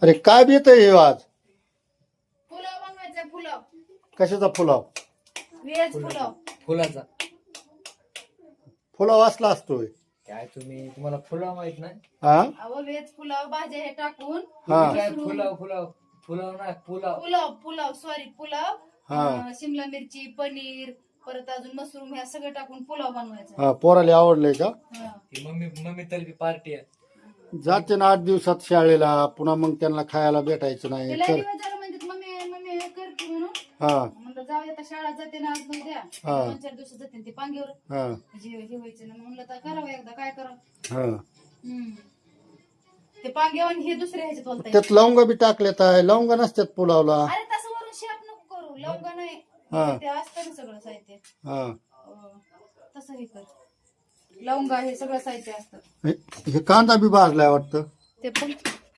अरे काय बेत आहे हे आज? पुलाव बनवायचा पुलाव. कशाचा पुलाव? व्हेज पुलाव. फुलाचा. पुलाव असला असतोय काय तुम्हाला फुलाव माहित नाही? हा अहो व्हेज पुलाव भाज्या हे टाकून हा. काय फुलाव नाही पुलाव. पुलाव पुलाव सॉरी पुलाव हा. शिमला मिरची पनीर परत अजून मशरूम ह्या सगळं टाकून पुलाव बनवायचा. हा पोराला आवडलंय का? हा. ती मम्मी तर्फे पार्टी आहे. जाते ना 8 दिवसात शाळेला, पुन्हा मग त्यांना खायला भेटायचं नाही तिला तर. दिवस झालं म्हणजे मम्मी मम्मी हे करते म्हणून हा म्हणलं जाऊ आता शाळा जाते ना आज उद्या हा. 2-4 दिवस जाते ते पांगेवर हा हे व्हायचं ना म्हणलं तर करावं एकदा काय करावं. हा. ते पांगेवर हे दुसऱ्या ह्याच्यात बोलताय. त्यात लवंग बी टाकलेत आहे, लवंग नसतात पुलावला. अरे तसं वरून शेप नको करू लवंगा नाही हा. ते असतं ना सगळं साहित्य. हा तसं हे कर लवंगा हे सगळं साहित्य असतं. हे कांदा बी भाजलाय वाटतं. ते पण